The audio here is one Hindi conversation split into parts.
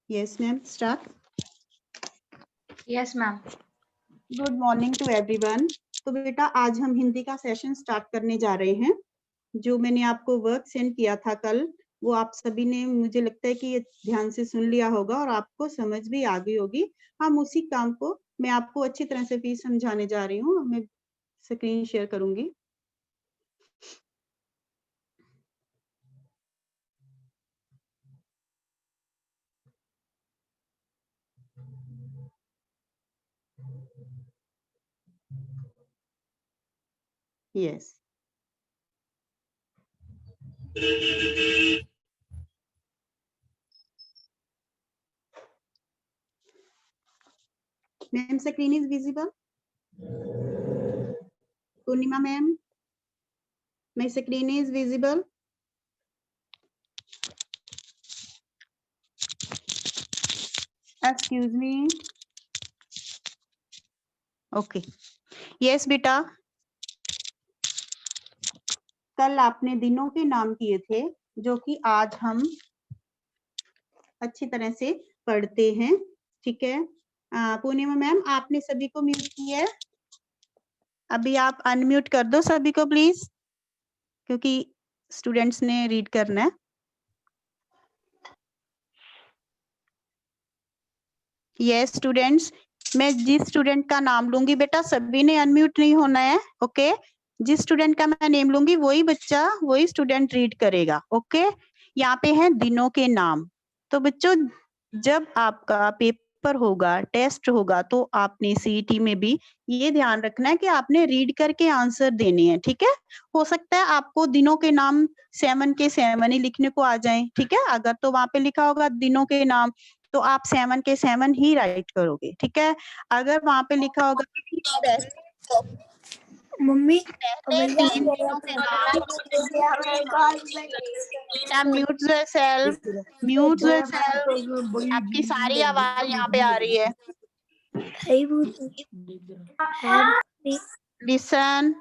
Yes, ma'am. Start. Yes, ma'am. Good morning to everyone. तो बेटा आज हम हिंदी का सेशन स्टार्ट करने जा रहे हैं। जो मैंने आपको वर्क सेंड किया था कल, वो आप सभी ने मुझे लगता है कि ये ध्यान से सुन लिया होगा और आपको समझ भी आ गई होगी। हम उसी काम को मैं आपको अच्छी तरह से भी समझाने जा रही हूँ। मैं स्क्रीन शेयर करूंगी। Yes. Ma'am screen is visible? Purnima ma'am, my screen is visible? Excuse me. Okay. Yes बेटा, कल आपने दिनों के नाम किए थे जो कि आज हम अच्छी तरह से पढ़ते हैं। ठीक है। पूर्णिमा मैम, आपने सभी को म्यूट किया है। अभी आप अनम्यूट कर दो सभी को प्लीज, क्योंकि स्टूडेंट्स ने रीड करना है। यस स्टूडेंट्स, मैं जिस स्टूडेंट का नाम लूंगी बेटा सभी ने अनम्यूट नहीं होना है। ओके, जिस स्टूडेंट का मैं नेम लूंगी वही बच्चा वही स्टूडेंट रीड करेगा। ओके, यहाँ पे हैं दिनों के नाम। तो बच्चों जब आपका पेपर होगा, टेस्ट होगा, तो आपने सीईटी में भी ये ध्यान रखना है कि आपने रीड करके आंसर देने हैं। ठीक है, हो सकता है आपको दिनों के नाम 7 के 7 ही लिखने को आ जाए। ठीक है, अगर तो वहां पे लिखा होगा दिनों के नाम तो आप 7 के 7 ही राइट करोगे। ठीक है, अगर वहां पे लिखा होगा मम्मी तीन दिनों के नाम, म्यूट योरसेल्फ, म्यूट योरसेल्फ। आपकी सारी आवाज यहाँ पे आ रही है। लिसन।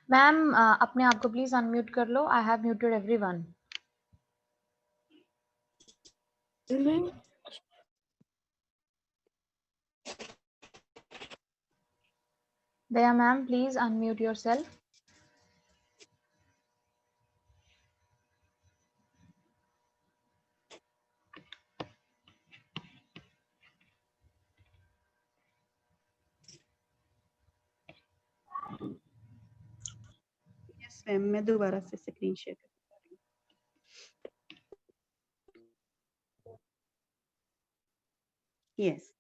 मैम अपने आप को प्लीज अनम्यूट कर लो। I have muted everyone. Daya ma'am please unmute yourself. Yes ma'am, मैं दोबारा से स्क्रीन शेयर कर रही हूँ। यस,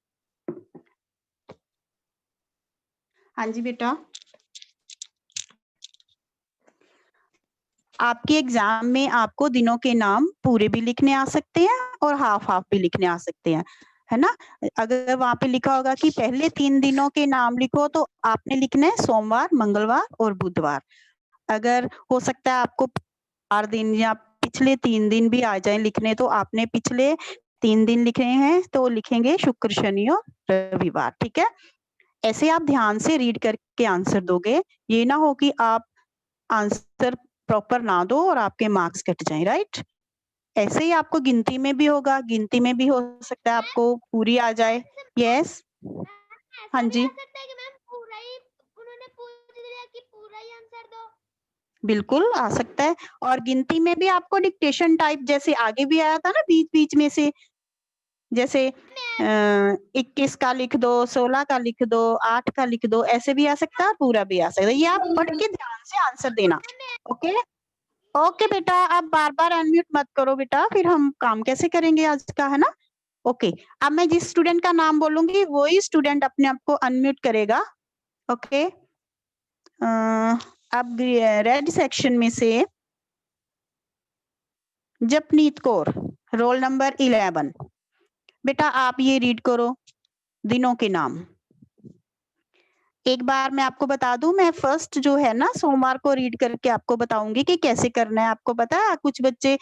हाँ जी बेटा, आपके एग्जाम में आपको दिनों के नाम पूरे भी लिखने आ सकते हैं और हाफ हाफ भी लिखने आ सकते हैं, है ना। अगर वहां पे लिखा होगा कि पहले 3 दिनों के नाम लिखो तो आपने लिखना है सोमवार, मंगलवार और बुधवार। अगर हो सकता है आपको 4 दिन या पिछले 3 दिन भी आ जाए लिखने, तो आपने पिछले 3 दिन लिखे हैं तो लिखेंगे शुक्र, शनि और रविवार। ठीक है, ऐसे आप ध्यान से रीड करके आंसर दोगे। ये ना हो कि आप आंसर प्रॉपर ना दो और आपके मार्क्स कट जाएं। राइट, ऐसे ही आपको गिनती में भी होगा, गिनती में भी हो सकता है आपको पूरी आ जाए। यस, हाँ जी, बिल्कुल आ सकता है। और गिनती में भी आपको डिक्टेशन टाइप जैसे आगे भी आया था ना बीच बीच में से, जैसे 21 का लिख दो, 16 का लिख दो, 8 का लिख दो, ऐसे भी आ सकता है, पूरा भी आ सकता है। ये आप पढ़ के ध्यान से आंसर देना। ओके ओके बेटा, आप बार बार अनम्यूट मत करो बेटा, फिर हम काम कैसे करेंगे आज का, है ना। ओके, अब मैं जिस स्टूडेंट का नाम बोलूंगी वही स्टूडेंट अपने आप को अनम्यूट करेगा। ओके, अब रेड सेक्शन में से जपनीत कौर, रोल नंबर 11। बेटा आप ये रीड करो दिनों के नाम। एक बार मैं आपको बता दूं, मैं फर्स्ट जो है ना सोमवार को रीड करके आपको बताऊंगी कि कैसे करना है। आपको पता है कुछ बच्चे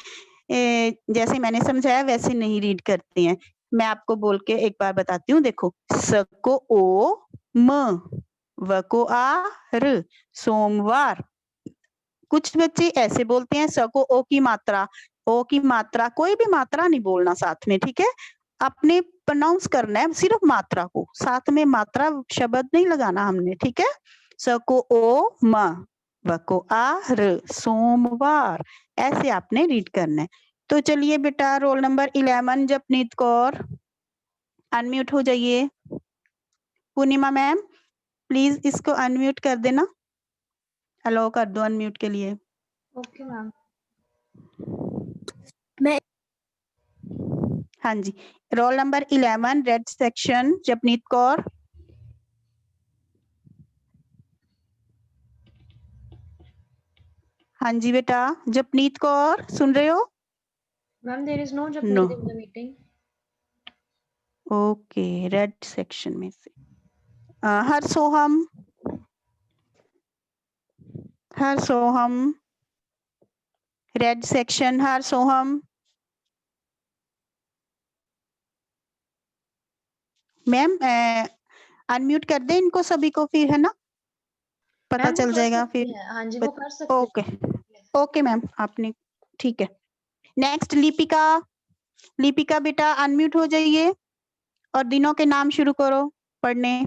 जैसे मैंने समझाया वैसे नहीं रीड करते हैं। मैं आपको बोल के एक बार बताती हूँ। देखो, स को ओ म, व को आ र, सोमवार। कुछ बच्चे ऐसे बोलते हैं स को ओ की मात्रा ओ की मात्रा, कोई भी मात्रा नहीं बोलना साथ में, ठीक है? आपने प्रोनाउंस करना है सिर्फ मात्रा को, साथ में मात्रा शब्द नहीं लगाना हमने, ठीक है? स को ओ म, व को आ र, सोमवार, ऐसे आपने रीड करना है। तो चलिए बेटा, roll number 11 Japneet Kaur, unmute हो जाइए। पूर्णिमा मैम प्लीज इसको अनम्यूट कर देना, अलाउ कर दो अनम्यूट के लिए। Okay ma'am. मैं हाँ जी, roll number 11 red section Japneet Kaur. हाँ जी बेटा, जपनीत कौर सुन रहे हो? Ma'am there is no no, Japneet in the meeting. Okay, red section में से Har Soham, Har Soham, red section Har Soham. Ma'am unmute कर दे इनको सभी को फिर, है ना? पता मैम वो चल कर जाएगा सकते फिर। हैं, हाँ जी वो कर सकते ओके हैं। ओके मैम, आपने ठीक है। नेक्स्ट लिपिका, लिपिका बेटा अनम्यूट हो जाइए और दिनों के नाम शुरू करो पढ़ने।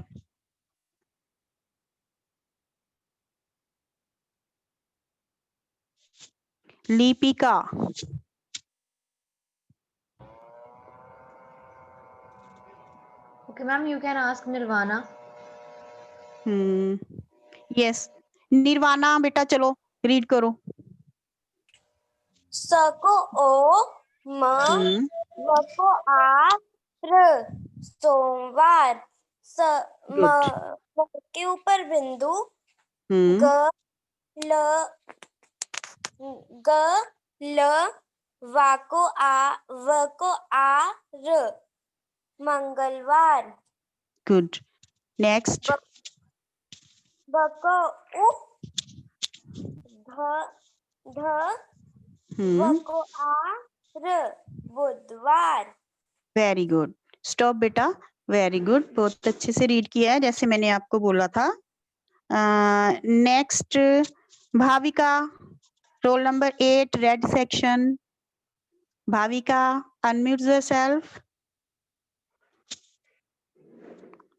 Lipika, Okay ma'am, you can ask Nirvana. Yes, Nirvana बेटा चलो रीड करो। स को ओ म, व को आ र, सोमवार। स म, व के ऊपर बिंदु, ग ल, ग ल, वा को आ, व को आ र, मंगलवार। Good, next. ब को उ, ध ध, व को आ र, बुधवार। वेरी गुड, स्टॉप बेटा, वेरी गुड, बहुत अच्छे से रीड किया है जैसे मैंने आपको बोला था। Next Bhavika, roll number 8 red section. Bhavika unmute yourself.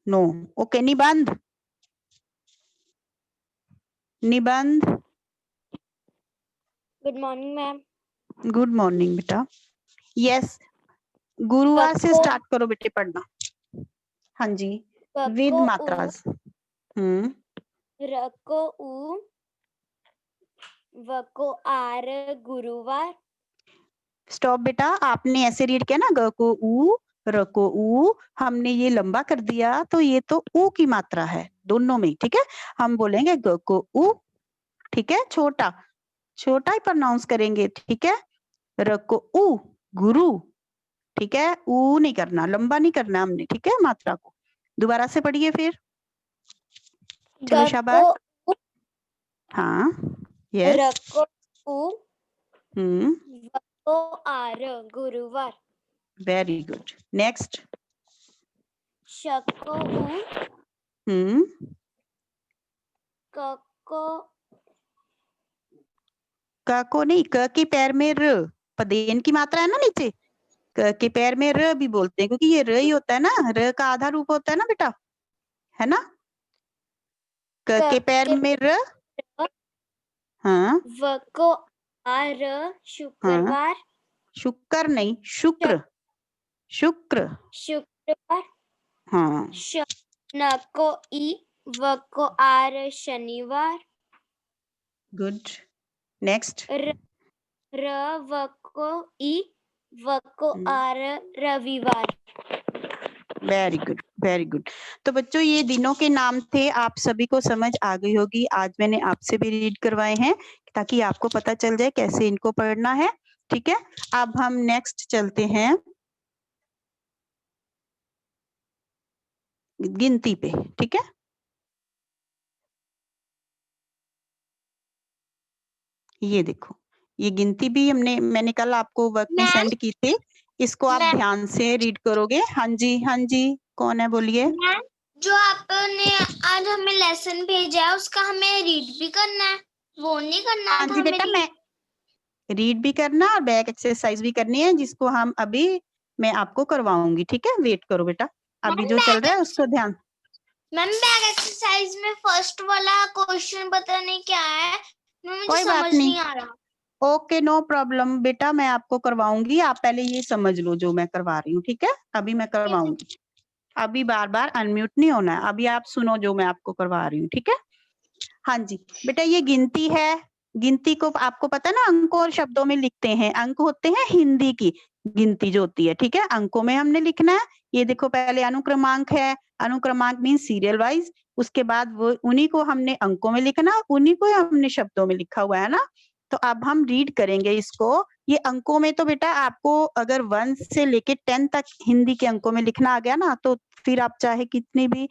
No, okay, निबंध, निबंध। Good morning ma'am. Good morning बेटा। यस, गुरुवार से स्टार्ट करो बेटे पढ़ना। हाँ जी, विद मात्रास। र को उ, व को आर, गुरुवार। स्टॉप बेटा, आपने ऐसे रीड किया ना, ग को उ, र को उ, हमने ये लंबा कर दिया तो ये तो उ की मात्रा है दोनों में, ठीक है? हम बोलेंगे ग को उ, ठीक है? छोटा छोटा ही प्रोनाउंस करेंगे, ठीक है? र को उ, गुरु, ठीक है? उ नहीं करना, लंबा नहीं करना हमने, ठीक है? मात्रा को दोबारा से पढ़िए फिर, चलो शाबाश। हाँ, यस, र को उ, व को आर, गुरुवार। Very good, next. श को उ, क को नहीं, क की पैर में र, पदेन की मात्रा है ना नीचे, क के पैर में र भी बोलते हैं क्योंकि ये र ही होता है ना, र का आधा रूप होता है ना बेटा, है ना? क के पैर में र, हाँ, व को आर, शुक्रवार। शुक्र नहीं, शुक्र, शुक्र, शुक्रवार। हाँ, न को ई, व को आर, शनिवार। Good, next. र व को ई, व को आर, रविवार। Very good, very good. तो बच्चों ये दिनों के नाम थे, आप सभी को समझ आ गई होगी। आज मैंने आपसे भी रीड करवाए हैं ताकि आपको पता चल जाए कैसे इनको पढ़ना है, ठीक है? अब हम नेक्स्ट चलते हैं गिनती पे, ठीक है? ये देखो, ये गिनती भी मैंने कल आपको वर्क में सेंड की थी, इसको आप ध्यान से रीड करोगे। हाँ जी, हाँ जी, कौन है बोलिए? जो आपने आज हमें लेसन भेजा है उसका हमें रीड भी करना है, वो नहीं करना हाँ था जी हमें बेटा, read? रीड भी करना और बैक एक्सरसाइज भी करनी है, जिसको हम अभी मैं आपको करवाऊंगी। ठीक है, वेट करो बेटा, अभी जो चल रहा है उसको ध्यान। मैम बैक एक्सरसाइज में फर्स्ट वाला क्वेश्चन पता नहीं क्या है, मुझे कोई बात समझ नहीं, नहीं आ रहा। ओके नो प्रॉब्लम बेटा, मैं आपको करवाऊंगी। आप पहले ये समझ लो जो मैं करवा रही हूँ। ठीक है, अभी मैं करवाऊंगी। अभी बार बार अनम्यूट नहीं होना है, अभी आप सुनो जो मैं आपको करवा रही हूँ। ठीक है, हाँ जी बेटा, ये गिनती है। गिनती को आपको पता है ना, अंकों और शब्दों में लिखते हैं। अंक होते हैं हिंदी की गिनती जो होती है। ठीक है, अंकों में हमने लिखना है। ये देखो, पहले अनुक्रमांक है। अनुक्रमांक मीन सीरियल वाइज। उसके बाद वो उन्हीं को हमने अंकों में लिखना, उन्हीं को हमने शब्दों में लिखा हुआ है ना। तो अब हम रीड करेंगे इसको। ये अंकों में तो बेटा आपको अगर 1 से लेके 10 तक हिंदी के अंकों में लिखना आ गया ना, तो फिर आप चाहे कितनी भी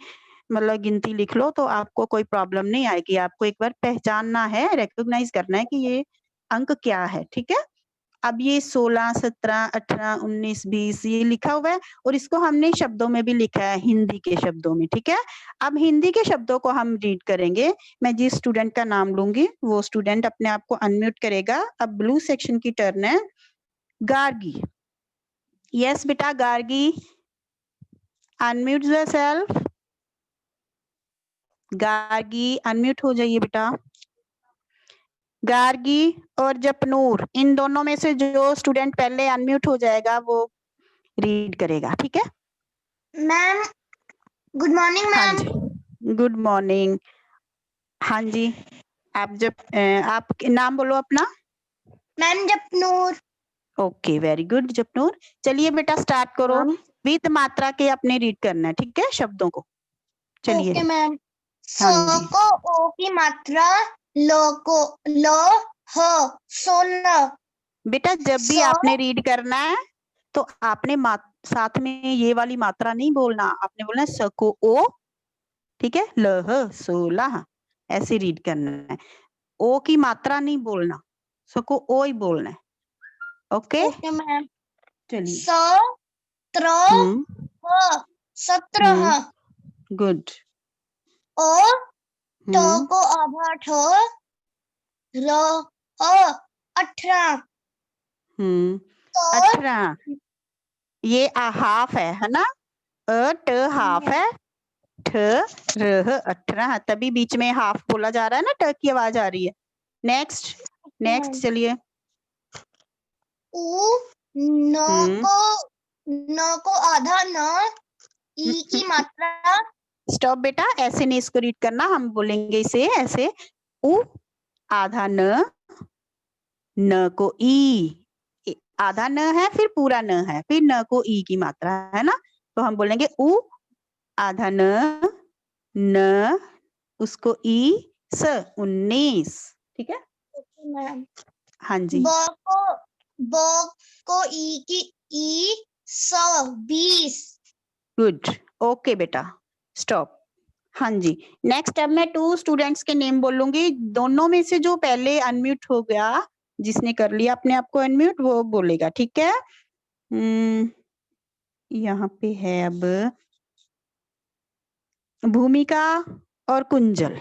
मतलब गिनती लिख लो तो आपको कोई प्रॉब्लम नहीं आएगी। आपको एक बार पहचानना है, रिकॉग्नाइज करना है कि ये अंक क्या है। ठीक है, अब ये 16, 17, 18, 19, 20 ये लिखा हुआ है, और इसको हमने शब्दों में भी लिखा है, हिंदी के शब्दों में। ठीक है, अब हिंदी के शब्दों को हम रीड करेंगे। मैं जिस स्टूडेंट का नाम लूंगी वो स्टूडेंट अपने आप को अनम्यूट करेगा। अब ब्लू सेक्शन की टर्न है। गार्गी, यस बेटा, Gargi unmute yourself. Gargi unmute हो जाइए बेटा। गार्गी और जपनूर, इन दोनों में से जो स्टूडेंट पहले अनम्यूट हो जाएगा वो रीड करेगा। ठीक है मैम गुड मॉर्निंग हाँ मैम। जी, गुड मॉर्निंग। हाँ जी, आप नाम बोलो अपना। Ma'am Japnoor. Okay, very good Japnoor. चलिए बेटा स्टार्ट करो। मैम विद मात्रा के अपने रीड करना है। ठीक है, शब्दों को। चलिए। Okay ma'am. हाँ स जी, को ओ की मात्रा, लो को लो, ह 16। बेटा जब भी स आपने रीड करना है तो आपने साथ में ये वाली मात्रा नहीं बोलना, आपने बोलना है स को ओ। ठीक है, लह 16 ऐसे रीड करना है। ओ की मात्रा नहीं बोलना, स को ओ ही बोलना है। Okay, okay ma'am. चलिए। 17 17। गुड। ओ तो को आधा ठ, र 18। 18 ये हाफ है ना। ट हाफ है, ठ रह 18, तभी बीच में हाफ बोला जा रहा है ना, ट की आवाज आ रही है। नेक्स्ट नेक्स्ट चलिए। उ न को आधा न, ई की मात्रा। स्टॉप बेटा, ऐसे नहीं इसको रीड करना, हम बोलेंगे इसे ऐसे। उ आधा न को ई, आधा न है फिर पूरा न है, फिर न को ई की मात्रा है ना, तो हम बोलेंगे उ आधा न उसको ई स 19। ठीक है मैम हाँ जी, ब को ई की ई 20। गुड। ओके बेटा स्टॉप। हाँ जी, नेक्स्ट अब मैं 2 स्टूडेंट्स के नेम बोलूंगी। दोनों में से जो पहले अनम्यूट हो गया, जिसने कर लिया अपने आप को अनम्यूट, वो बोलेगा। ठीक है, यहाँ पे है अब भूमिका और कुंजल।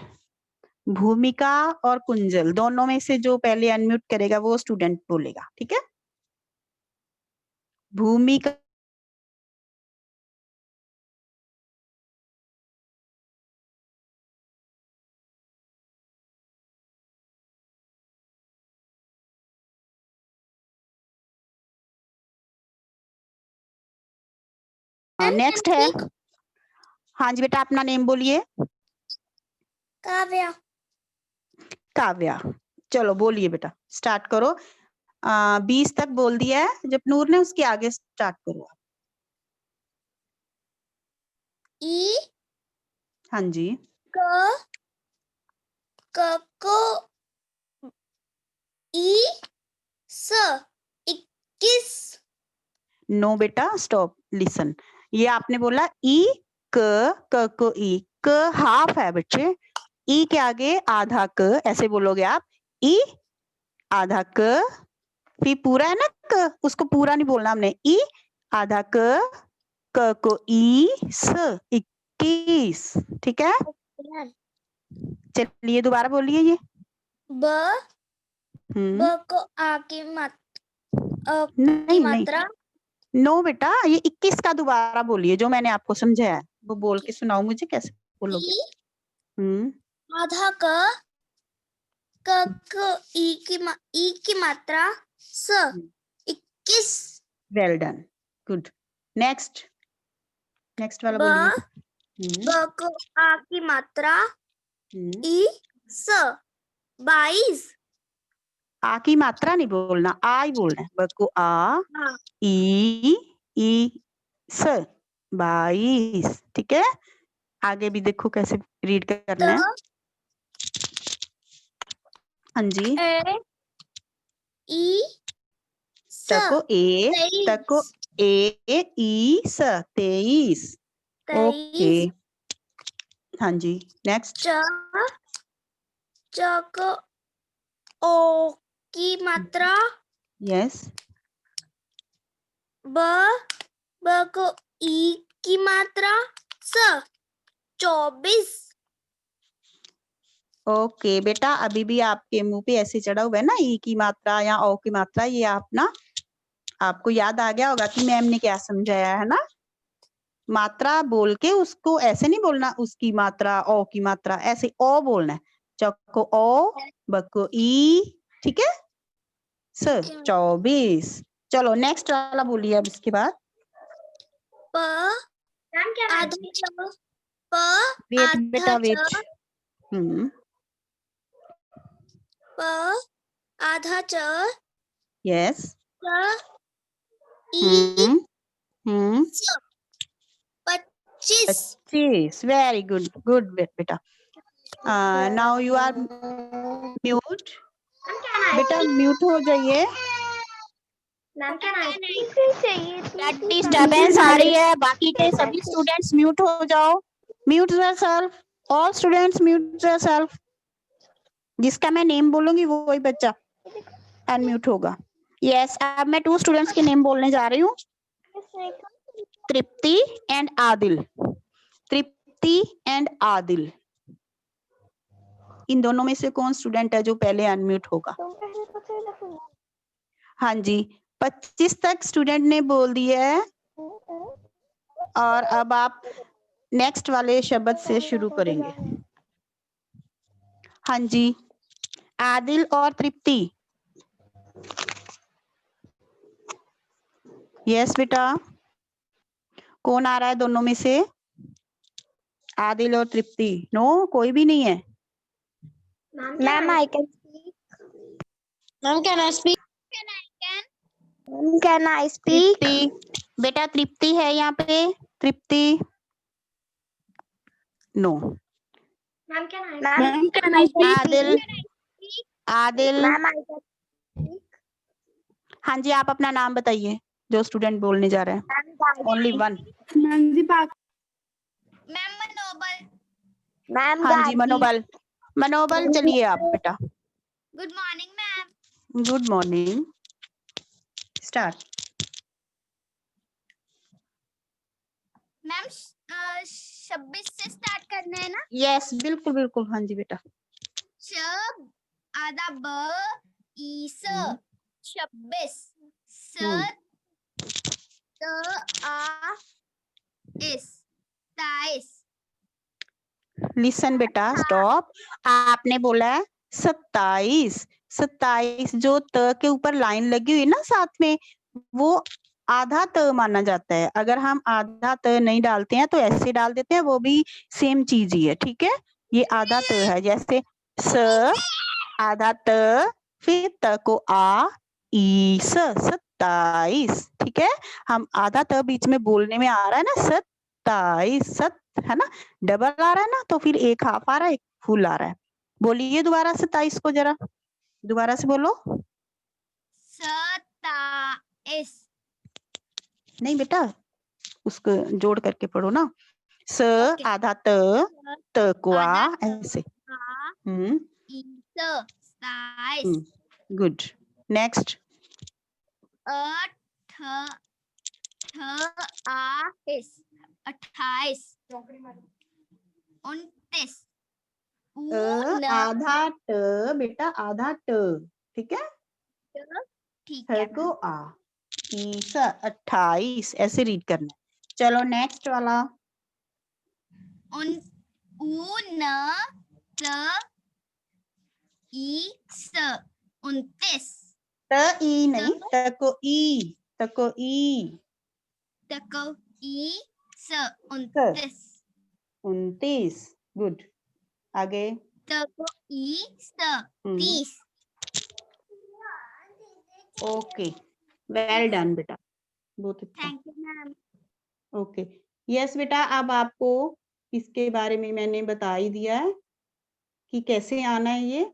भूमिका और कुंजल दोनों में से जो पहले अनम्यूट करेगा वो स्टूडेंट बोलेगा। ठीक है, भूमिका नेक्स्ट है। हाँ जी बेटा, अपना नेम बोलिए। काव्या। काव्या, चलो बोलिए बेटा, स्टार्ट करो। 20 तक बोल दिया है जपनूर ने, उसके आगे स्टार्ट करो। ई हाँ जी, क को ई स 21। नो बेटा स्टॉप, लिसन। ये आपने बोला ई क को ई, क हाफ है बच्चे, ई के आगे आधा क ऐसे बोलोगे आप। ई आधा क, फिर पूरा है ना क, उसको पूरा नहीं बोलना हमने। ई आधा क को ई स 21। ठीक है, चलिए दोबारा बोलिए ये। ब ब को आ की नहीं नहीं मात्रा नो बेटा, ये 21 का दोबारा बोलिए जो मैंने आपको समझाया है, वो बोल के सुनाओ मुझे कैसे बोलोगे। ई आधा क को ई की मात्रा स 21 वेल डन, गुड। नेक्स्ट वाला ब बोलिए। ब को आ की मात्रा ई स 22 आ की मात्रा नहीं बोलना, आ ही बोलना है। ब को आ ई स 22, ठीक है। आगे भी देखो कैसे रीड करना है। हाँ जी। ई तको ए ई स 23। ओके, हाँ जी। नेक्स्ट च को ओ की मात्रा यस। ब को ई की मात्रा स 24। ओके बेटा, अभी भी आपके मुंह पे ऐसे चढ़ा हुआ है ना ई की मात्रा या ओ की मात्रा, ये आपको याद आ गया होगा कि मैम ने क्या समझाया है ना। मात्रा बोल के उसको ऐसे नहीं बोलना, उसकी मात्रा ओ की मात्रा, ऐसे ओ बोलना है। चको ओ, बको ई, ठीक है। 24। चलो नेक्स्ट वाला बोलिए अब इसके बाद। वेट बेटा वेट। आधा च यस। ई 25। 25, वेरी गुड बेटा। Now you are mute. बेटा म्यूट हो जाइए। डिस्टर्बेंस आ रही है, बाकी के सभी स्टूडेंट्स म्यूट हो जाओ। Mute yourself, all students mute yourself. जिसका मैं नेम बोलूंगी वही बच्चा अनम्यूट होगा। यस, अब मैं 2 स्टूडेंट्स के नेम बोलने जा रही हूँ, तृप्ति एंड आदिल। तृप्ति एंड आदिल, इन दोनों में से कौन स्टूडेंट है जो पहले अनम्यूट होगा? हाँ जी, 25 तक स्टूडेंट ने बोल दिया है। और अब आप नेक्स्ट वाले शब्द से शुरू करेंगे। हाँ जी, आदिल और तृप्ति। यस बेटा, कौन आ रहा है दोनों में से? आदिल और तृप्ति? नो, कोई भी नहीं है। Ma'am I can speak. Ma'am can I speak? Can I speak? Tripti, बेटा तृप्ति है यहाँ पे। Tripti? No. Ma'am can I speak? Adil? Adil? Ma'am I can speak? हाँ जी, आप अपना नाम बताइए जो स्टूडेंट बोलने जा रहे हैं। Only one. मैम मनोबल। मैम हाँ जी, मनोबल। मनोबल, चलिए आप बेटा। Good morning ma'am. Good morning. Start. Ma'am 26 से स्टार्ट करना है ना? यस, बिल्कुल बिल्कुल, हाँ जी बेटा। शब आधा ब ई स 26 स त आ इस 27। लिसन बेटा, स्टॉप। आपने बोला है 27। 27 जो त के ऊपर लाइन लगी हुई ना साथ में, वो आधा त माना जाता है। अगर हम आधा त नहीं डालते हैं तो ऐसे डाल देते हैं, वो भी सेम चीज ही है, ठीक है। ये आधा त है, जैसे स आधा त, फिर त को आ ई स 27, ठीक है। हम आधा त बीच में बोलने में आ रहा है ना, 27, सत है ना, डबल आ रहा है ना, तो फिर एक हाफ आ रहा है, एक फुल आ रहा है। बोलिए दोबारा 27 को जरा, दोबारा से बोलो। 27। नहीं बेटा, उसको जोड़ करके पढ़ो ना। स आधा त को आ, ऐसे। गुड। नेक्स्ट। ठ आ इस 28 29 आधा ट बेटा, आधा ट, ठीक है, ठीक थ है को आ, ई स 28 ऐसे रीड करना है। चलो नेक्स्ट वाला, उन उ न त ई स 29 त ई नहीं, त को ई, त को ई, तको ई स 29 29, गुड। आगे, तको ई स 30 ओके, वेल डन बेटा, बहुत अच्छा। Thank you ma'am. Okay, yes बेटा, अब आपको इसके बारे में मैंने बता ही दिया है कि कैसे आना है ये।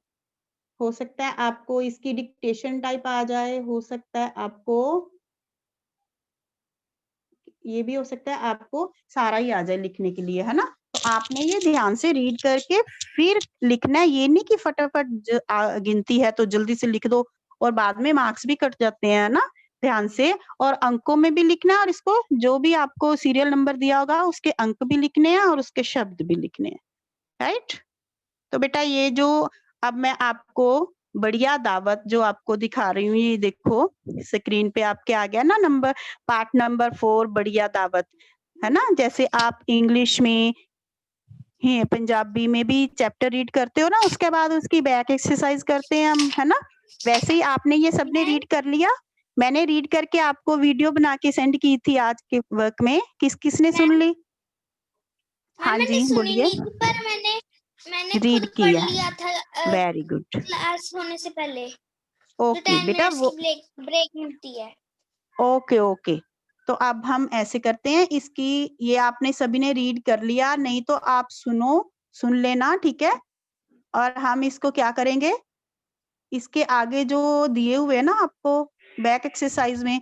हो सकता है आपको इसकी डिक्टेशन टाइप आ जाए, हो सकता है आपको ये भी हो सकता है आपको सारा ही आ जाए लिखने के लिए, है ना। तो आपने ये ध्यान से रीड करके फिर लिखना है, ये नहीं कि फटाफट गिनती है तो जल्दी से लिख दो और बाद में मार्क्स भी कट जाते हैं, ना। ध्यान से और अंकों में भी लिखना है, और इसको जो भी आपको सीरियल नंबर दिया होगा उसके अंक भी लिखने हैं और उसके शब्द भी लिखने हैं, राइट। तो बेटा ये जो अब मैं आपको बढ़िया दावत जो आपको दिखा रही हूँ, ये देखो स्क्रीन पे आपके आ गया ना नंबर, पार्ट नंबर 4 बढ़िया दावत, है ना। जैसे आप इंग्लिश में ही पंजाबी में भी चैप्टर रीड करते हो ना, उसके बाद उसकी बैक एक्सरसाइज करते हैं हम, है ना। वैसे ही आपने ये सबने रीड कर लिया, मैंने रीड करके आपको वीडियो बना के सेंड की थी आज के वर्क में, किसने सुन ली? हाँ मैंने जी सुनी बोलिए। नहीं थी, पर मैंने रीड खुद पढ़ किया, लिया था वेरी गुड। क्लास होने से पहले, जो ओके 10 बेटा, मिनट्स वो की ब्रेक मिलती है। ओके ओके, तो अब हम ऐसे करते हैं, इसकी ये आपने सभी ने रीड कर लिया, नहीं तो आप सुन लेना, ठीक है। और हम इसको क्या करेंगे, इसके आगे जो दिए हुए हैं ना आपको बैक एक्सरसाइज में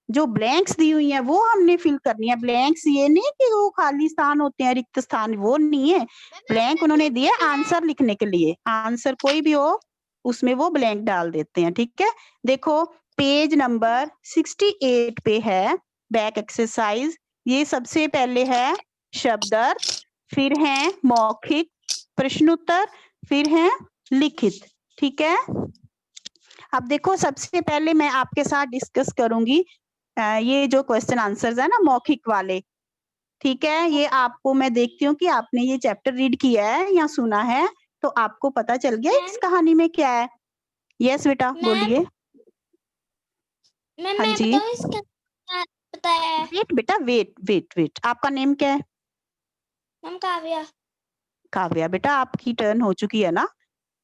जो ब्लैंक्स दी हुई हैं वो हमने फिल करनी है। ब्लैंक्स ये नहीं कि वो खाली स्थान होते हैं, रिक्त स्थान, वो नहीं है। ब्लैंक उन्होंने दिए आंसर लिखने के लिए, आंसर कोई भी हो उसमें वो ब्लैंक डाल देते हैं, ठीक है। देखो पेज नंबर 68 पे है बैक एक्सरसाइज। ये सबसे पहले है शब्दार्थ, फिर है मौखिक प्रश्नोत्तर, फिर है लिखित, ठीक है। अब देखो सबसे पहले मैं आपके साथ डिस्कस करूंगी ये जो क्वेश्चन आंसर्स है ना मौखिक वाले, ठीक है। ये आपको मैं देखती हूँ कि आपने ये चैप्टर रीड किया है या सुना है, तो आपको पता चल गया इस कहानी में क्या है। यस बेटा बोलिए। मैम हाँ मैं जी, बताऊँ इसका क्या बताया है? वेट बेटा, वेट, आपका नेम क्या है? मैम काव्या। काव्या बेटा, आपकी टर्न हो चुकी है ना,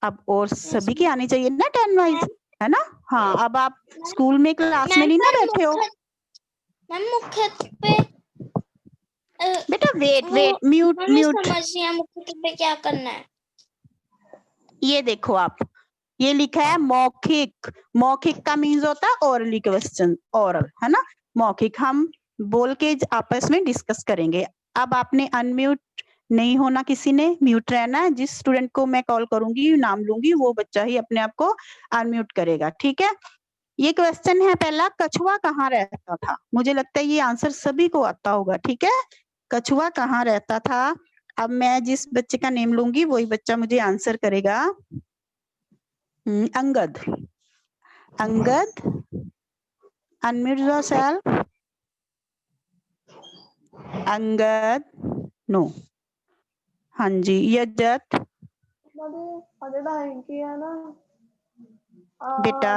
अब और सभी की मैम आनी चाहिए ना टर्न वाइज, है ना। हाँ, अब आप स्कूल में क्लास में नहीं ना पर बैठे हो मुख्य पे बेटा। वेट वो म्यूट मैं म्यूट, समझ रही हूँ मुख्य पे क्या करना है। ये देखो आप, ये लिखा है मौखिक, मौखिक का मीन्स होता है ओरली क्वेश्चन, ओरल, है ना। मौखिक हम बोल के आपस में डिस्कस करेंगे। अब आपने अनम्यूट नहीं होना, किसी ने म्यूट रहना है। जिस स्टूडेंट को मैं कॉल करूंगी नाम लूंगी वो बच्चा ही अपने आप को अनम्यूट करेगा, ठीक है। ये क्वेश्चन है पहला, कछुआ कहाँ रहता था? मुझे लगता है ये आंसर सभी को आता होगा, ठीक है। कछुआ कहाँ रहता था? अब मैं जिस बच्चे का नेम लूंगी वही बच्चा मुझे आंसर करेगा। Angad, Angad unmute yourself, Angad, no. हाँ जी, यजत बेटा,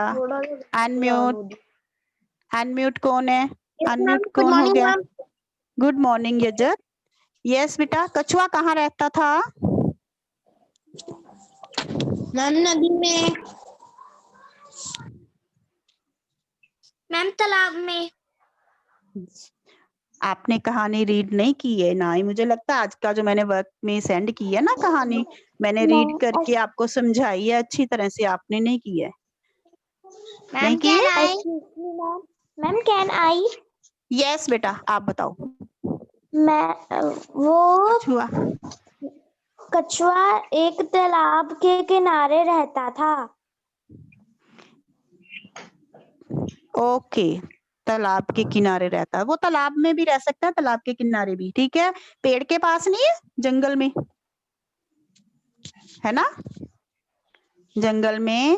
अनम्यूट, अनम्यूट कौन है? अनम्यूट कौन हो गया? Good morning यजत। यस बेटा, कछुआ कहाँ रहता था? मैम नदी में। मैम तालाब में। आपने कहानी रीड नहीं की है ना ही, मुझे लगता है आज का जो मैंने वर्क में सेंड की है ना कहानी, मैंने रीड करके आपको समझाई है अच्छी तरह से, आपने नहीं की है। नहीं की है? Ma'am can I? यस बेटा, आप बताओ। मैं वो कछुआ, कछुआ एक तालाब के किनारे रहता था। ओके, तालाब के किनारे रहता है, वो तालाब में भी रह सकता है, तालाब के किनारे भी, ठीक है। पेड़ के पास नहीं है, जंगल में, है ना। जंगल में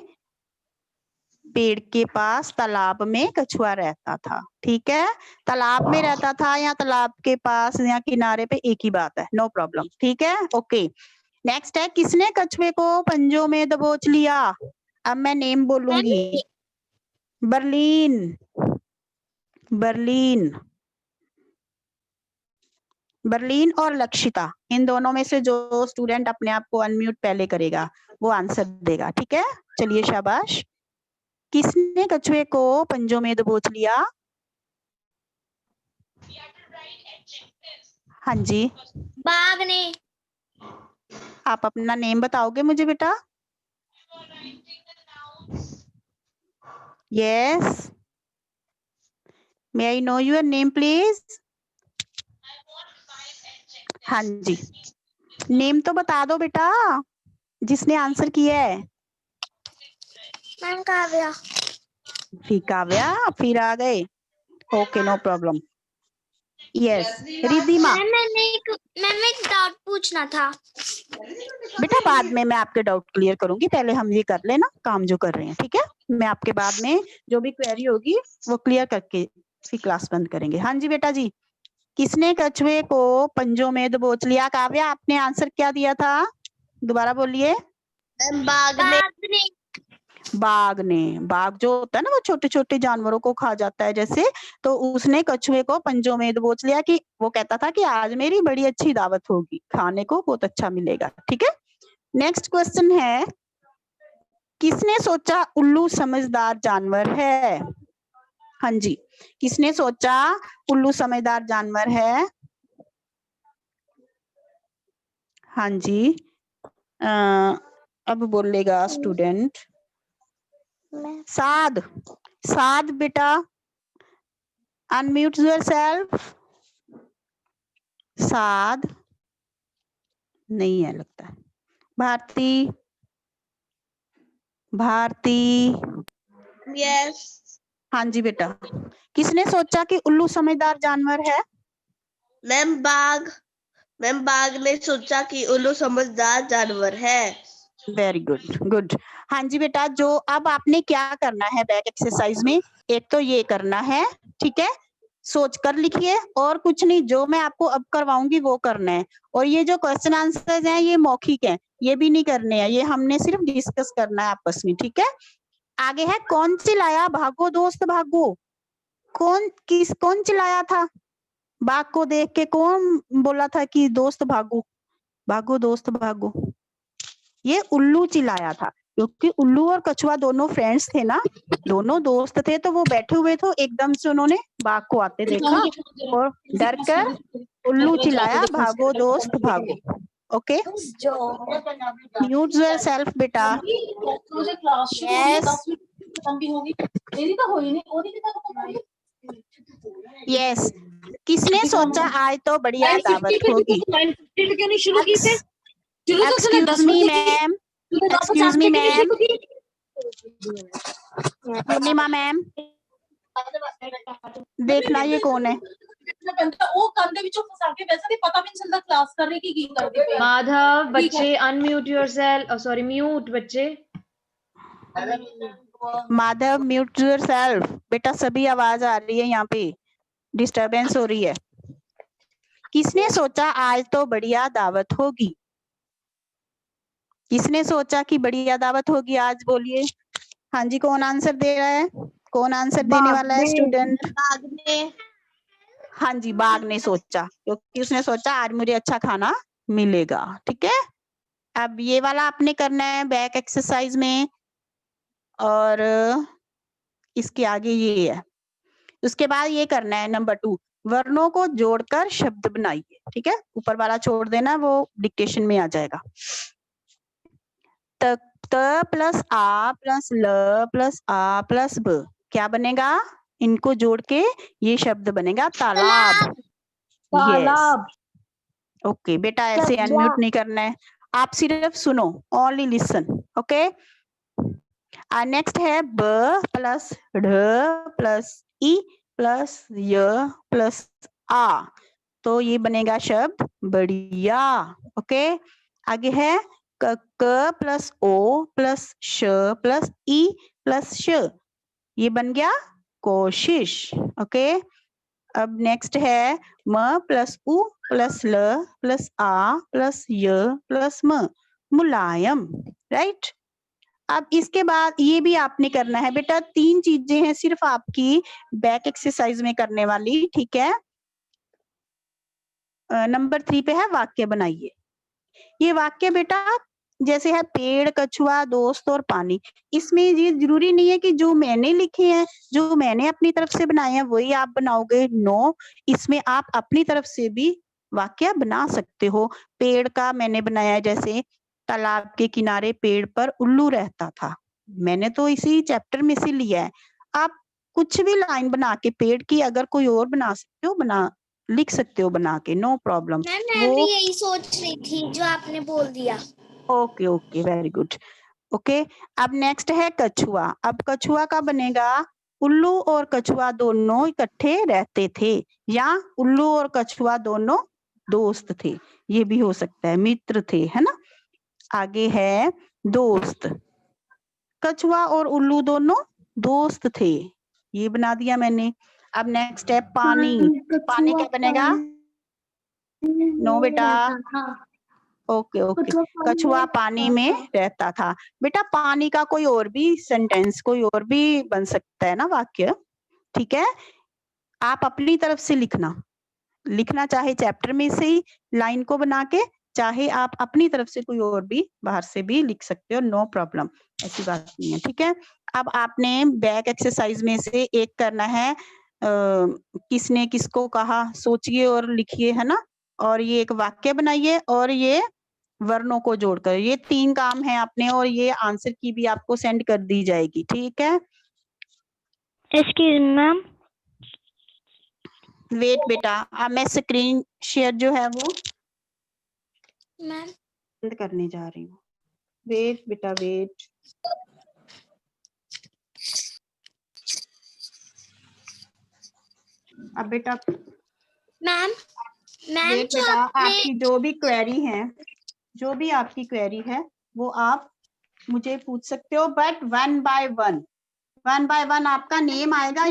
पेड़ के पास तालाब में कछुआ रहता था। ठीक है, तालाब में रहता था या तालाब के पास या किनारे पे एक ही बात है, नो प्रॉब्लम। ठीक है, ओके। नेक्स्ट है, किसने कछुए को पंजों में दबोच लिया? अब मैं नेम बोलूंगी। बर्लिन, बर्लिन, बर्लिन और लक्षिता, इन दोनों में से जो स्टूडेंट अपने आप को अनम्यूट पहले करेगा वो आंसर देगा। ठीक है, चलिए शाबाश। किसने कछुए को पंजों में दबोच लिया? हाँ जी, बाघ ने। आप अपना नेम बताओगे मुझे बेटा? Yes, may I know your name please? हाँ जी, नेम तो बता दो बेटा जिसने आंसर किया है। मैम काव्या। फिर काव्या, फिर आ गए। Okay, no problem. Yes, Riddhima. Ma'am एक डाउट पूछना था। बेटा बाद में मैं आपके डाउट क्लियर करूंगी, पहले हम ये कर लेना काम जो कर रहे हैं। ठीक है, मैं आपके बाद में जो भी क्वेरी होगी वो क्लियर करके फिर क्लास बंद करेंगे। हाँ जी बेटा जी, किसने कछुए को पंजों में दबोच लिया? काव्या, आपने आंसर क्या दिया था? दोबारा बोलिए। बाघ ने। बाघ ने। बाघ जो होता है ना वो छोटे छोटे जानवरों को खा जाता है जैसे, तो उसने कछुए को पंजों में दबोच लिया कि वो कहता था कि आज मेरी बड़ी अच्छी दावत होगी, खाने को बहुत अच्छा मिलेगा। ठीक है, नेक्स्ट क्वेश्चन है, किसने सोचा उल्लू समझदार जानवर है? हाँ जी, किसने सोचा उल्लू समझदार जानवर है? हाँ जी, अब बोलेगा स्टूडेंट साद। साद बेटा, अनम्यूट योरसेल्फ। साद नहीं है लगता है। भारती, भारती। यस। हाँ जी बेटा, किसने सोचा कि उल्लू समझदार जानवर है? मैम बाघ। मैम बाघ ने सोचा कि उल्लू समझदार जानवर है। Very good, good. हाँ जी बेटा, जो अब आपने क्या करना है बैक एक्सरसाइज में, एक तो ये करना है, ठीक है, सोच कर लिखिए और कुछ नहीं, जो मैं आपको अब करवाऊंगी वो करना है। और ये जो क्वेश्चन आंसर्स हैं ये मौखिक हैं, ये भी नहीं करने हैं, ये हमने सिर्फ डिस्कस करना है आपस में। ठीक है, आगे है, कौन चिल्लाया भागो दोस्त भागो? कौन चिल्लाया था? बाघ को देख के कौन बोला था कि दोस्त भागो, भागो दोस्त भागो? ये उल्लू चिल्लाया था, क्योंकि उल्लू और कछुआ दोनों फ्रेंड्स थे ना, दोनों दोस्त थे, तो वो बैठे हुए थे, एकदम से उन्होंने बाघ को आते देखा और डर कर उल्लू चिल्लाया भागो दोस्त भागो। ओके, म्यूट योरसेल्फ बेटा। यस, यस, किसने सोचा आज तो बढ़िया दावत होगी? Excuse me ma'am, excuse me ma'am, Purnima ma'am, देखना ये कौन है? माधव, बच्चे अनम्यूट योरसेल्फ, सॉरी म्यूट बच्चे। माधव, म्यूट योरसेल्फ बेटा, सभी आवाज आ रही है, यहाँ पे डिस्टरबेंस हो रही है। किसने सोचा आज तो बढ़िया दावत होगी? किसने सोचा कि बढ़िया दावत होगी आज? बोलिए। हाँ जी, कौन आंसर दे रहा है? कौन आंसर देने वाला है स्टूडेंट? बाघ ने। हाँ जी, बाघ ने सोचा, क्योंकि उसने सोचा आज मुझे अच्छा खाना मिलेगा। ठीक है, अब ये वाला आपने करना है बैक एक्सरसाइज में, और इसके आगे ये है। उसके बाद ये करना है नंबर 2, वर्णों को जोड़कर शब्द बनाइए। ठीक है, ऊपर वाला छोड़ देना, वो डिक्टेशन में आ जाएगा। त प्लस आ प्लस ल प्लस आ प्लस ब क्या बनेगा? इनको जोड़ के ये शब्द बनेगा तालाब। तालाब। ओके बेटा, ऐसे अनम्यूट नहीं करना है, आप सिर्फ सुनो, ओनली लिसन। ओके, नेक्स्ट है ब प्लस ढ प्लस ई प्लस य प्लस आ, तो ये बनेगा शब्द बढ़िया। ओके, आगे है क प्लस ओ प्लस श प्लस ई प्लस श, ये बन गया कोशिश। ओके, अब नेक्स्ट है म प्लस उ प्लस ल प्लस आ प्लस य प्लस म, मुलायम। राइट, अब इसके बाद ये भी आपने करना है बेटा, 3 चीजें हैं सिर्फ आपकी बैक एक्सरसाइज में करने वाली, ठीक है। नंबर 3 पे है वाक्य बनाइए। ये वाक्य बेटा जैसे है पेड़, कछुआ, दोस्त और पानी, इसमें ये जरूरी नहीं है कि जो मैंने लिखे हैं, जो मैंने अपनी तरफ से बनाए हैं वही आप बनाओगे। नो, इसमें आप अपनी तरफ से भी वाक्य बना सकते हो। पेड़ का मैंने बनाया, जैसे तालाब के किनारे पेड़ पर उल्लू रहता था, मैंने तो इसी चैप्टर में से लिया है। आप कुछ भी लाइन बना के पेड़ की अगर कोई और बना सकते हो, बना लिख सकते हो बना के, नो प्रॉब्लम। मैम मैं भी यही सोच रही थी जो आपने बोल दिया। Okay okay, very good. Okay, अब नेक्स्ट है कछुआ। अब कछुआ का बनेगा उल्लू और कछुआ दोनों इकट्ठे रहते थे, या उल्लू और कछुआ दोनों दोस्त थे, ये भी हो सकता है, मित्र थे, है ना। आगे है दोस्त, कछुआ और उल्लू दोनों दोस्त थे, ये बना दिया मैंने। अब नेक्स्ट है पानी। पानी क्या बनेगा? नो बेटा, ओके ओके, कछुआ पानी में रहता था। बेटा पानी का कोई और भी सेंटेंस, कोई और भी बन सकता है ना वाक्य, ठीक है। आप अपनी तरफ से लिखना चाहे चैप्टर में से ही लाइन को बना के, चाहे आप अपनी तरफ से कोई और भी बाहर से भी लिख सकते हो, नो प्रॉब्लम, ऐसी बात नहीं है, ठीक है। अब आपने बैक एक्सरसाइज में से एक करना है, किसने किसको कहा, सोचिए और लिखिए, है ना। और ये एक वाक्य बनाइए और ये वर्णों को जोड़कर, ये 3 काम है आपने, और ये आंसर की भी आपको सेंड कर दी जाएगी, ठीक है। एक्सक्यूज मैम, वेट बेटा, अब मैं स्क्रीन शेयर जो है वो मैम बंद करने जा रही हूँ। वेट बेटा वेट, अब बेटा मैम मैम वेट जो बेटा, आपने आपकी जो भी क्वेरी है, जो भी आपकी क्वेरी है वो आप मुझे पूछ सकते हो, बट वन बाय वन आपका नेम आएगा।